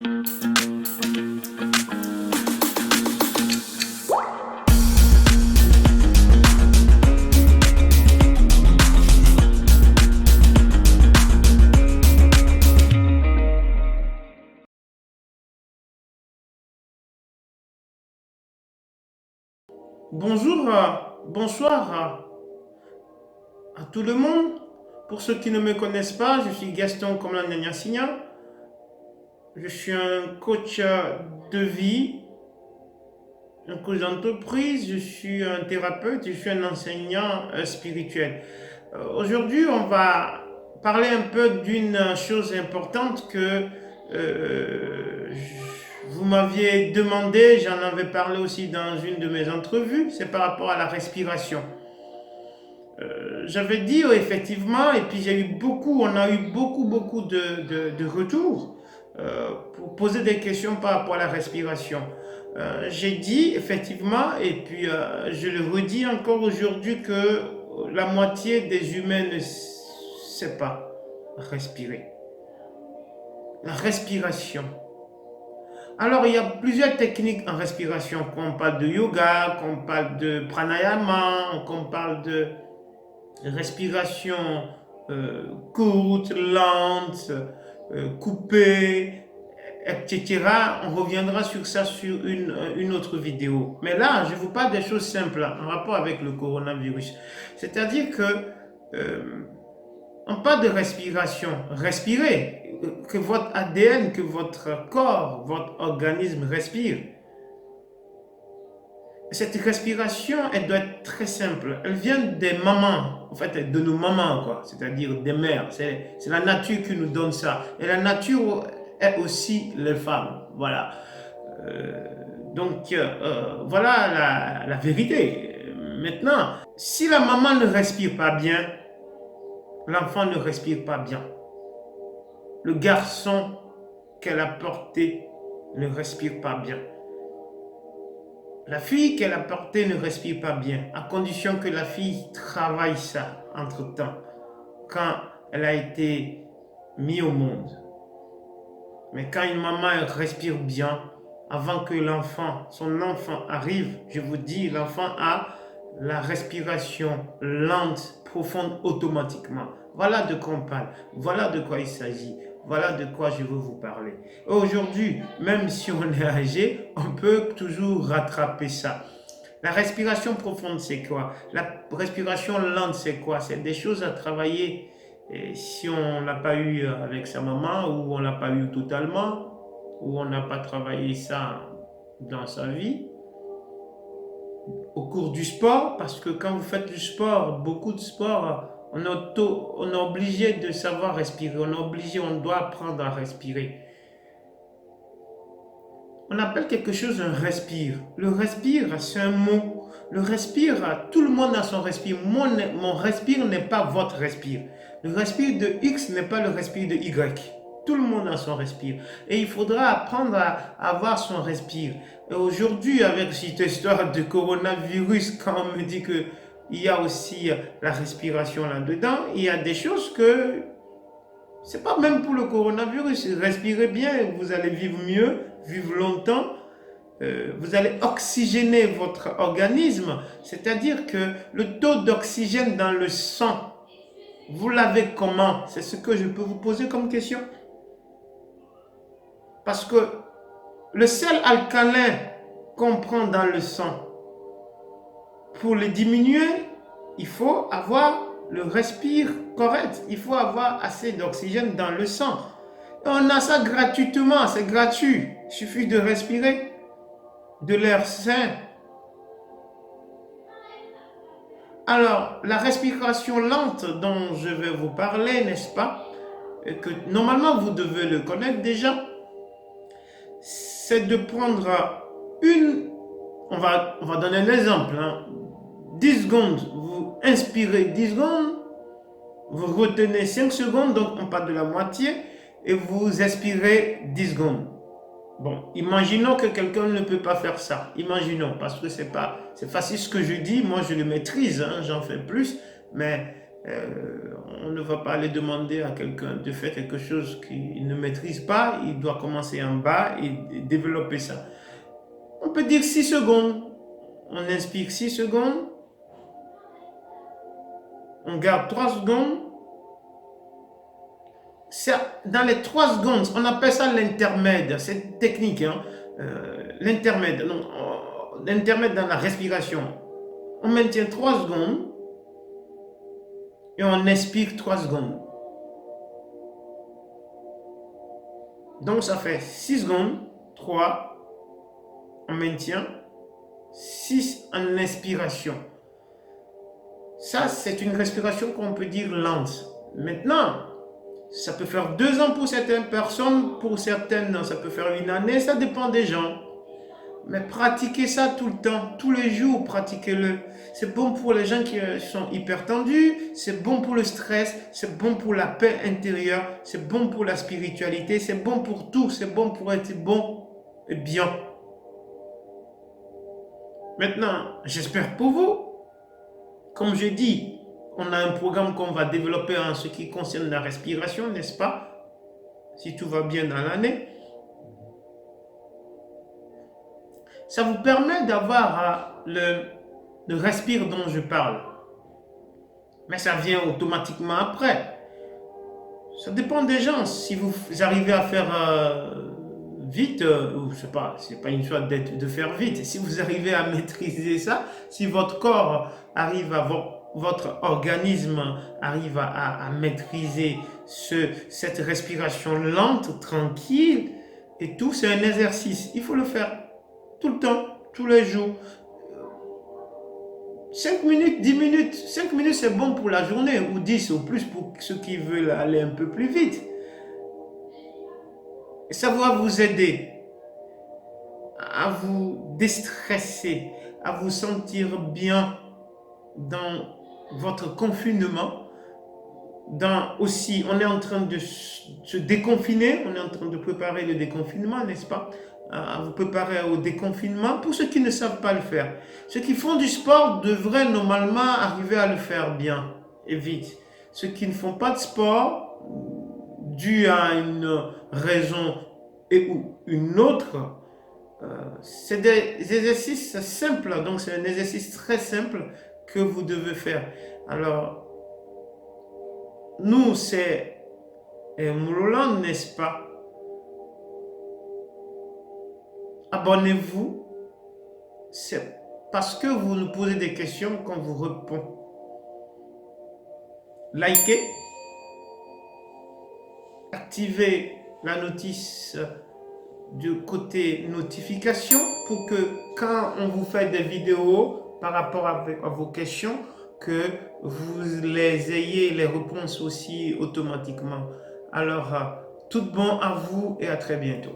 Bonjour, bonsoir à tout le monde. Pour ceux qui ne me connaissent pas, je suis Gaston Komla-Nyanya-Signa. Je suis un coach de vie, un coach d'entreprise, je suis un thérapeute, je suis un enseignant spirituel. Aujourd'hui, on va parler un peu d'une chose importante que vous m'aviez demandé, j'en avais parlé aussi dans une de mes entrevues, c'est par rapport à la respiration. J'avais dit effectivement, et puis on a eu beaucoup de retours pour poser des questions par rapport à la respiration. J'ai dit effectivement, et puis je le redis encore aujourd'hui, que la moitié des humains ne sait pas respirer. La respiration. Alors, il y a plusieurs techniques en respiration. Quand on parle de yoga, quand on parle de pranayama, quand on parle de respiration courte, lente, coupée, etc. On reviendra sur ça sur une autre vidéo. Mais là, je vous parle des choses simples en rapport avec le coronavirus. C'est-à-dire que on parle de respiration. Respirez, que votre ADN, que votre corps, votre organisme respire. Cette respiration, elle doit être très simple. Elle vient des mamans, en fait, de nos mamans, quoi. C'est-à-dire des mères. C'est la nature qui nous donne ça. Et la nature est aussi les femmes. Voilà. Voilà la vérité. Maintenant, si la maman ne respire pas bien, l'enfant ne respire pas bien. Le garçon qu'elle a porté ne respire pas bien. La fille qu'elle a portée ne respire pas bien, à condition que la fille travaille ça entre-temps, quand elle a été mise au monde. Mais quand une maman elle respire bien, avant que son enfant arrive, je vous dis, l'enfant a la respiration lente, profonde, automatiquement. Voilà de quoi on parle, voilà de quoi il s'agit. Voilà de quoi je veux vous parler. Aujourd'hui, même si on est âgé, on peut toujours rattraper ça. La respiration profonde, c'est quoi? La respiration lente, c'est quoi? C'est des choses à travailler si on n'a pas eu avec sa maman, ou on n'a pas eu totalement, ou on n'a pas travaillé ça dans sa vie. Au cours du sport, parce que quand vous faites du sport, beaucoup de sport, on est obligé de savoir respirer, on doit apprendre à respirer. On appelle quelque chose un respire. Le respire, c'est un mot. Le respire, tout le monde a son respire. Mon respire n'est pas votre respire. Le respire de X n'est pas le respire de Y. Tout le monde a son respire. Et il faudra apprendre à avoir son respire. Et aujourd'hui, avec cette histoire de coronavirus, quand on me dit qu'il y a aussi la respiration là-dedans, il y a des choses que c'est pas même pour le coronavirus. Respirez bien, vous allez vivre mieux, vivre longtemps. Vous allez oxygéner votre organisme. C'est-à-dire que le taux d'oxygène dans le sang, vous l'avez comment? C'est ce que je peux vous poser comme question. Parce que le sel alcalin qu'on prend dans le sang, pour le diminuer, il faut avoir le respire correct. Il faut avoir assez d'oxygène dans le sang. Et on a ça gratuitement, c'est gratuit. Il suffit de respirer de l'air sain. Alors, la respiration lente dont je vais vous parler, n'est-ce pas, et que normalement vous devez le connaître déjà, c'est de prendre on va donner un exemple, 10 secondes, vous inspirez 10 secondes, vous retenez 5 secondes, donc on parle de la moitié, et vous expirez 10 secondes. Bon, imaginons que quelqu'un ne peut pas faire ça. Imaginons, parce que c'est facile ce que je dis, moi je le maîtrise, j'en fais plus, mais On ne va pas aller demander à quelqu'un de faire quelque chose qu'il ne maîtrise pas. Il doit commencer en bas et développer ça. On peut dire 6 secondes. On inspire 6 secondes. On garde 3 secondes. Dans les 3 secondes, on appelle ça l'intermède. C'est technique. Hein? L'intermède. L'intermède dans la respiration. On maintient 3 secondes. Et on inspire 3 secondes. Donc ça fait 6 secondes. 3. On maintient. 6 en inspiration. Ça, c'est une respiration qu'on peut dire lente. Maintenant, ça peut faire 2 ans pour certaines personnes, pour certaines, ça peut faire 1 année, ça dépend des gens. Mais pratiquez ça tout le temps, tous les jours, pratiquez-le. C'est bon pour les gens qui sont hyper tendus, c'est bon pour le stress, c'est bon pour la paix intérieure, c'est bon pour la spiritualité, c'est bon pour tout, c'est bon pour être bon et bien. Maintenant, j'espère pour vous. Comme je dis, on a un programme qu'on va développer en ce qui concerne la respiration, n'est-ce pas? Si tout va bien dans l'année. Ça vous permet d'avoir le respire dont je parle. Mais ça vient automatiquement après. Ça dépend des gens. Si vous arrivez à faire vite, ou je sais pas, c'est pas une chose de faire vite. Si vous arrivez à maîtriser ça, si votre corps arrive à votre organisme arrive à maîtriser cette respiration lente, tranquille, et tout, c'est un exercice. Il faut le faire tout le temps, tous les jours. 5 minutes, 10 minutes. 5 minutes, c'est bon pour la journée, ou 10 ou plus pour ceux qui veulent aller un peu plus vite. Et ça va vous aider à vous déstresser, à vous sentir bien dans votre confinement. Aussi, on est en train de se déconfiner, on est en train de préparer le déconfinement, n'est-ce pas? À vous préparer au déconfinement pour ceux qui ne savent pas le faire. Ceux qui font du sport devraient normalement arriver à le faire bien et vite. Ceux qui ne font pas de sport, dû à une raison ou une autre, c'est des exercices simples, donc c'est un exercice très simple que vous devez faire. Alors, nous, c'est Mouloland, n'est-ce pas? Abonnez-vous, c'est parce que vous nous posez des questions qu'on vous répond. Likez, activez la notice du côté notification pour que quand on vous fait des vidéos par rapport à vos questions, que vous les ayez les réponses aussi automatiquement. Alors, tout bon à vous et à très bientôt.